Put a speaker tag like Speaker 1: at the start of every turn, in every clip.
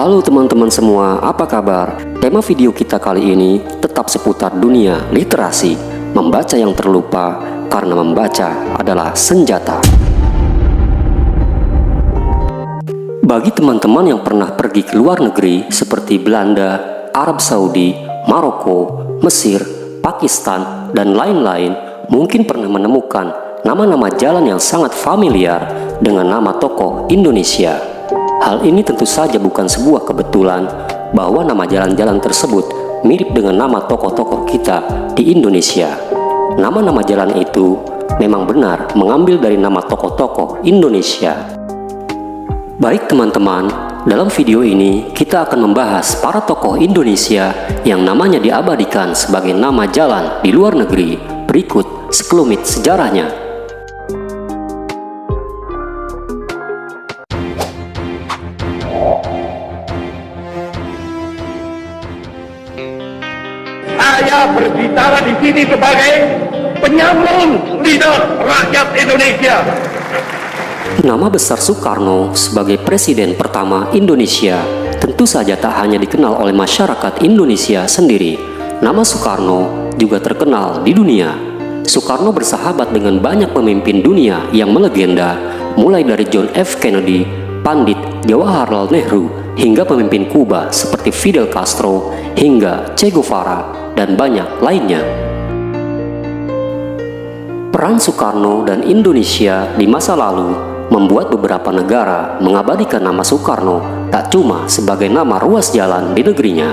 Speaker 1: Halo teman-teman semua, apa kabar? Tema video kita kali ini tetap seputar dunia literasi. Membaca yang terlupa, karena membaca adalah senjata. Bagi teman-teman yang pernah pergi ke luar negeri seperti Belanda, Arab Saudi, Maroko, Mesir, Pakistan, dan lain-lain, mungkin pernah menemukan nama-nama jalan yang sangat familiar dengan nama tokoh Indonesia. Hal ini tentu saja bukan sebuah kebetulan bahwa nama jalan-jalan tersebut mirip dengan nama tokoh-tokoh kita di Indonesia. Nama-nama jalan itu memang benar mengambil dari nama tokoh-tokoh Indonesia. Baik teman-teman, dalam video ini kita akan membahas para tokoh Indonesia yang namanya diabadikan sebagai nama jalan di luar negeri. Berikut sekelumit sejarahnya.
Speaker 2: Saya berbicara di sini sebagai penyambung lidah rakyat Indonesia.
Speaker 1: Nama besar Soekarno sebagai presiden pertama Indonesia tentu saja tak hanya dikenal oleh masyarakat Indonesia sendiri. Nama Soekarno juga terkenal di dunia. Soekarno bersahabat dengan banyak pemimpin dunia yang melegenda, mulai dari John F. Kennedy, Pandit Jawaharlal Nehru, hingga pemimpin Kuba seperti Fidel Castro, hingga Che Guevara, dan banyak lainnya. Peran Soekarno dan Indonesia di masa lalu membuat beberapa negara mengabadikan nama Soekarno tak cuma sebagai nama ruas jalan di negerinya.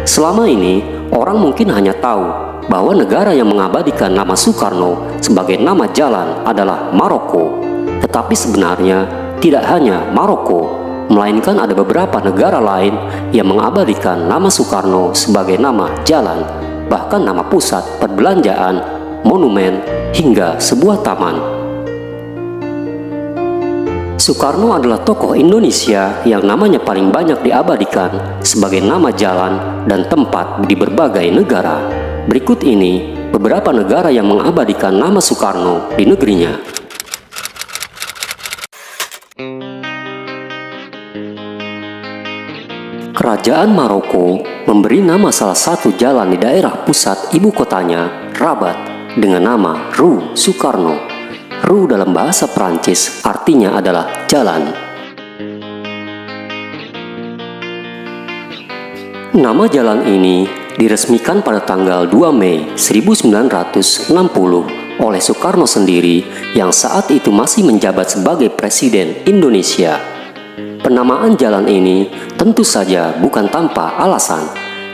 Speaker 1: Selama ini, orang mungkin hanya tahu bahwa negara yang mengabadikan nama Soekarno sebagai nama jalan adalah Maroko. Tetapi sebenarnya tidak hanya Maroko, melainkan ada beberapa negara lain yang mengabadikan nama Soekarno sebagai nama jalan, bahkan nama pusat perbelanjaan, monumen, hingga sebuah taman. Soekarno adalah tokoh Indonesia yang namanya paling banyak diabadikan sebagai nama jalan dan tempat di berbagai negara. Berikut ini beberapa negara yang mengabadikan nama Soekarno di negerinya. Kerajaan Maroko memberi nama salah satu jalan di daerah pusat ibu kotanya, Rabat, dengan nama Rue Soekarno. Rue dalam bahasa Prancis artinya adalah jalan. Nama jalan ini diresmikan pada tanggal 2 Mei 1960 oleh Soekarno sendiri yang saat itu masih menjabat sebagai Presiden Indonesia. Penamaan jalan ini tentu saja bukan tanpa alasan.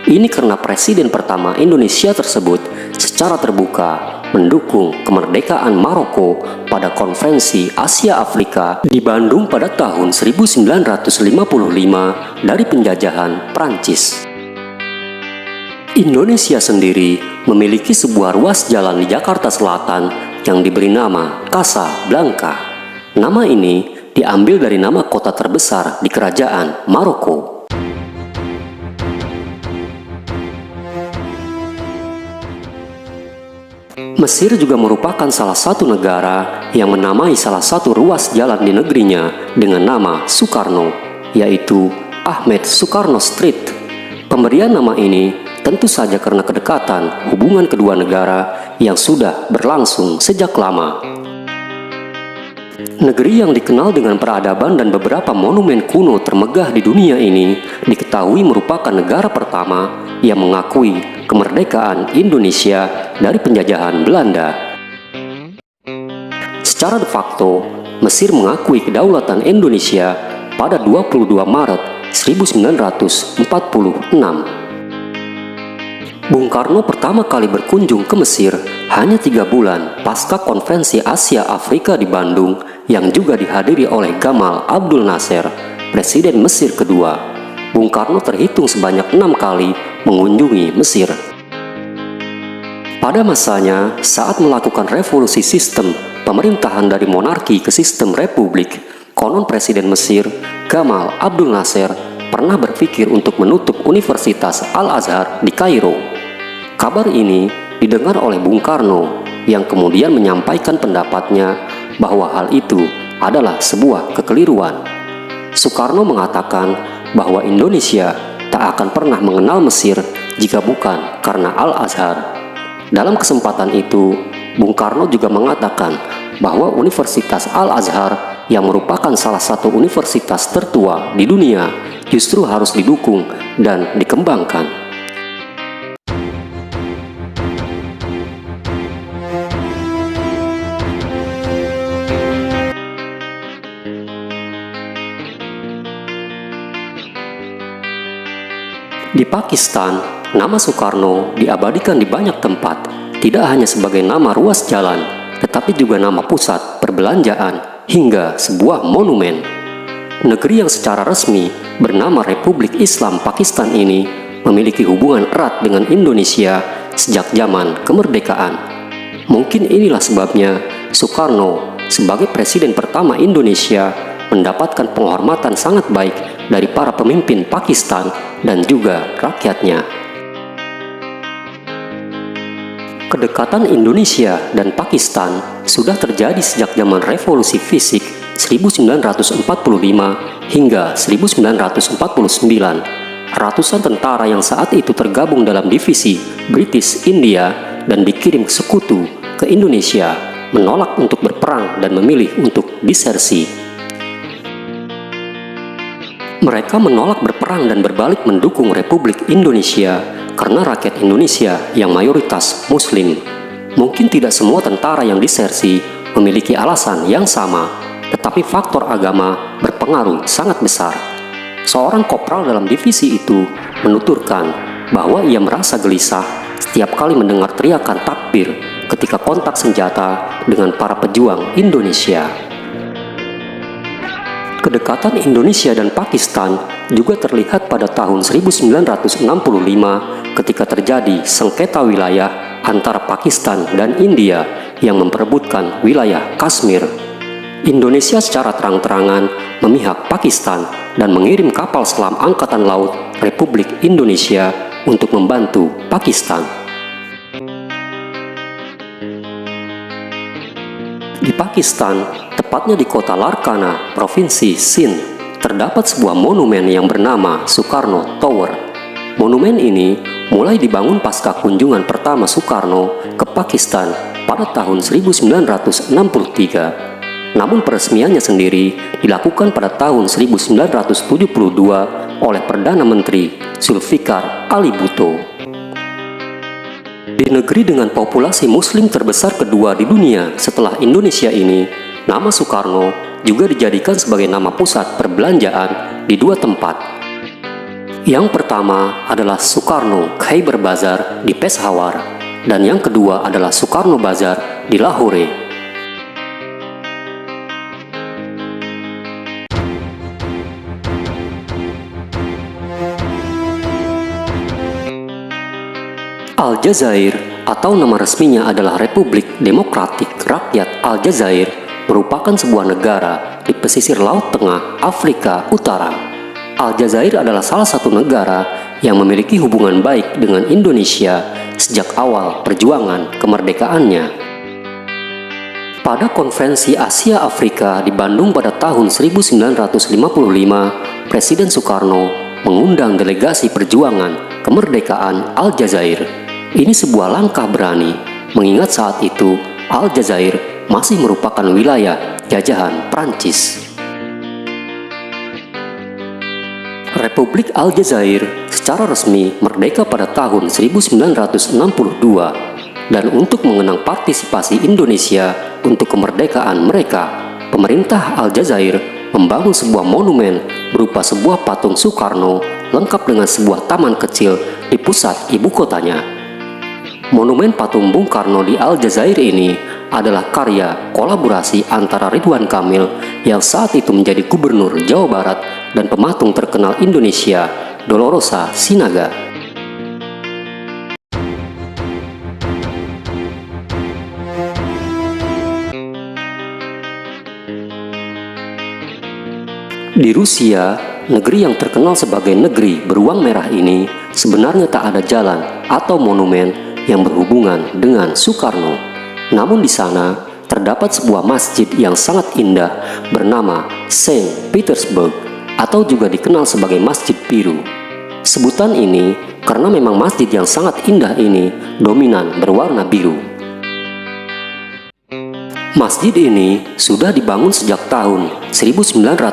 Speaker 1: Ini karena presiden pertama Indonesia tersebut secara terbuka mendukung kemerdekaan Maroko pada Konferensi Asia Afrika di Bandung pada tahun 1955 dari penjajahan Prancis. Indonesia sendiri memiliki sebuah ruas jalan di Jakarta Selatan yang diberi nama Casablanca. Nama ini diambil dari nama kota terbesar di kerajaan Maroko. Mesir juga merupakan salah satu negara yang menamai salah satu ruas jalan di negerinya dengan nama Soekarno, yaitu Ahmed Soekarno Street. Pemberian nama ini tentu saja karena kedekatan hubungan kedua negara yang sudah berlangsung sejak lama. Negeri yang dikenal dengan peradaban dan beberapa monumen kuno termegah di dunia ini diketahui merupakan negara pertama yang mengakui kemerdekaan Indonesia dari penjajahan Belanda. Secara de facto, Mesir mengakui kedaulatan Indonesia pada 22 Maret 1946. Bung Karno pertama kali berkunjung ke Mesir hanya 3 bulan pasca Konferensi Asia Afrika di Bandung yang juga dihadiri oleh Gamal Abdul Nasser, Presiden Mesir kedua. Bung Karno terhitung sebanyak 6 kali mengunjungi Mesir. Pada masanya, saat melakukan revolusi sistem pemerintahan dari monarki ke sistem republik, konon Presiden Mesir, Gamal Abdul Nasser, pernah berpikir untuk menutup Universitas Al-Azhar di Kairo. Kabar ini didengar oleh Bung Karno yang kemudian menyampaikan pendapatnya bahwa hal itu adalah sebuah kekeliruan. Soekarno mengatakan bahwa Indonesia tak akan pernah mengenal Mesir jika bukan karena Al-Azhar. Dalam kesempatan itu, Bung Karno juga mengatakan bahwa Universitas Al-Azhar yang merupakan salah satu universitas tertua di dunia justru harus didukung dan dikembangkan. Di Pakistan, nama Soekarno diabadikan di banyak tempat, tidak hanya sebagai nama ruas jalan, tetapi juga nama pusat perbelanjaan hingga sebuah monumen. Negeri yang secara resmi bernama Republik Islam Pakistan ini memiliki hubungan erat dengan Indonesia sejak zaman kemerdekaan. Mungkin inilah sebabnya Soekarno sebagai presiden pertama Indonesia mendapatkan penghormatan sangat baik dari para pemimpin Pakistan dan juga rakyatnya. Kedekatan Indonesia dan Pakistan sudah terjadi sejak zaman revolusi fisik 1945 hingga 1949. Ratusan tentara yang saat itu tergabung dalam divisi British India dan dikirim ke sekutu ke Indonesia menolak untuk berperang dan memilih untuk disersi. Mereka menolak berperang dan berbalik mendukung Republik Indonesia karena rakyat Indonesia yang mayoritas Muslim. Mungkin tidak semua tentara yang disersi memiliki alasan yang sama, tetapi faktor agama berpengaruh sangat besar. Seorang kopral dalam divisi itu menuturkan bahwa ia merasa gelisah setiap kali mendengar teriakan takbir ketika kontak senjata dengan para pejuang Indonesia. Kedekatan Indonesia dan Pakistan juga terlihat pada tahun 1965 ketika terjadi sengketa wilayah antara Pakistan dan India yang memperebutkan wilayah Kashmir. Indonesia secara terang-terangan memihak Pakistan dan mengirim kapal selam Angkatan Laut Republik Indonesia untuk membantu Pakistan. Di Pakistan, tepatnya di kota Larkana, Provinsi Sindh, terdapat sebuah monumen yang bernama Soekarno Tower. Monumen ini mulai dibangun pasca kunjungan pertama Soekarno ke Pakistan pada tahun 1963. Namun peresmiannya sendiri dilakukan pada tahun 1972 oleh Perdana Menteri Zulfikar Ali Bhutto. Di negeri dengan populasi muslim terbesar kedua di dunia setelah Indonesia ini, nama Soekarno juga dijadikan sebagai nama pusat perbelanjaan di dua tempat. Yang pertama adalah Soekarno Khyber Bazar di Peshawar, dan yang kedua adalah Soekarno Bazar di Lahore. Aljazair atau nama resminya adalah Republik Demokratik Rakyat Aljazair merupakan sebuah negara di pesisir Laut Tengah Afrika Utara. Aljazair adalah salah satu negara yang memiliki hubungan baik dengan Indonesia sejak awal perjuangan kemerdekaannya. Pada Konferensi Asia Afrika di Bandung pada tahun 1955, Presiden Soekarno mengundang delegasi perjuangan kemerdekaan Aljazair. Ini sebuah langkah berani, mengingat saat itu Aljazair masih merupakan wilayah jajahan Prancis. Republik Aljazair secara resmi merdeka pada tahun 1962, dan untuk mengenang partisipasi Indonesia untuk kemerdekaan mereka, pemerintah Aljazair membangun sebuah monumen berupa sebuah patung Soekarno lengkap dengan sebuah taman kecil di pusat ibu kotanya. Monumen patung Bung Karno di Aljazair ini adalah karya kolaborasi antara Ridwan Kamil yang saat itu menjadi Gubernur Jawa Barat dan pematung terkenal Indonesia, Dolorosa Sinaga. Di Rusia, negeri yang terkenal sebagai negeri beruang merah ini, sebenarnya tak ada jalan atau monumen yang berhubungan dengan Soekarno. Namun di sana terdapat sebuah masjid yang sangat indah bernama Saint Petersburg atau juga dikenal sebagai Masjid Biru. Sebutan ini karena memang masjid yang sangat indah ini dominan berwarna biru. Masjid ini sudah dibangun sejak tahun 1910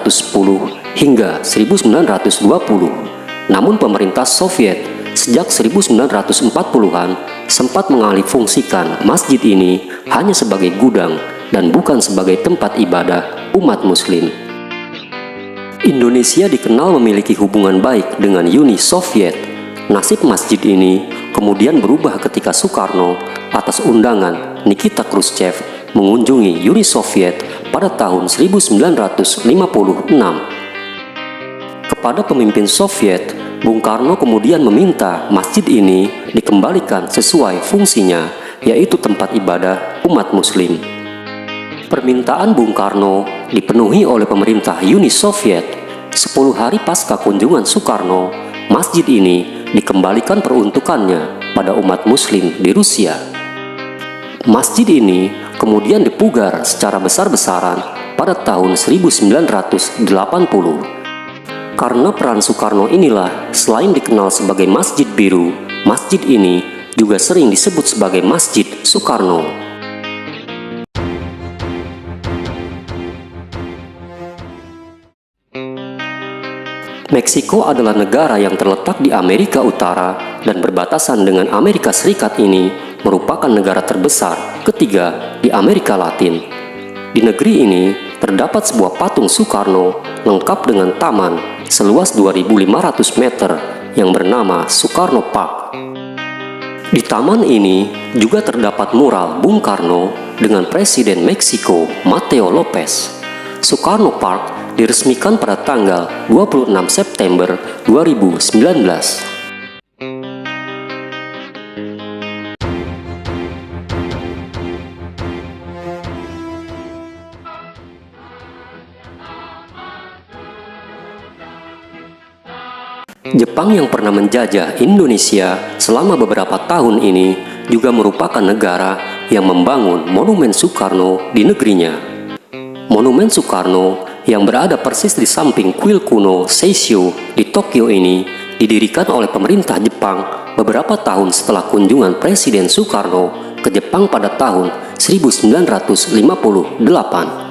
Speaker 1: hingga 1920. Namun pemerintah Soviet sejak 1940-an sempat mengalihfungsikan masjid ini hanya sebagai gudang dan bukan sebagai tempat ibadah umat muslim. Indonesia dikenal memiliki hubungan baik dengan Uni Soviet. Nasib masjid ini kemudian berubah ketika Soekarno atas undangan Nikita Khrushchev mengunjungi Uni Soviet pada tahun 1956. Kepada pemimpin Soviet, Bung Karno kemudian meminta masjid ini dikembalikan sesuai fungsinya, yaitu tempat ibadah umat muslim. Permintaan Bung Karno dipenuhi oleh pemerintah Uni Soviet. 10 hari pasca kunjungan Soekarno, masjid ini dikembalikan peruntukannya pada umat muslim di Rusia. Masjid ini kemudian dipugar secara besar-besaran pada tahun 1980. Karena peran Soekarno inilah, selain dikenal sebagai Masjid Biru, masjid ini juga sering disebut sebagai Masjid Soekarno. Meksiko adalah negara yang terletak di Amerika Utara dan berbatasan dengan Amerika Serikat. Ini merupakan negara terbesar ketiga di Amerika Latin. Di negeri ini terdapat sebuah patung Soekarno lengkap dengan taman seluas 2.500 meter yang bernama Soekarno Park. Di taman ini juga terdapat mural Bung Karno dengan Presiden Meksiko Mateo Lopez. Soekarno Park diresmikan pada tanggal 26 September 2019. Jepang yang pernah menjajah Indonesia selama beberapa tahun ini juga merupakan negara yang membangun Monumen Soekarno di negerinya. Monumen Soekarno yang berada persis di samping kuil kuno Seishio di Tokyo ini didirikan oleh pemerintah Jepang beberapa tahun setelah kunjungan Presiden Soekarno ke Jepang pada tahun 1958.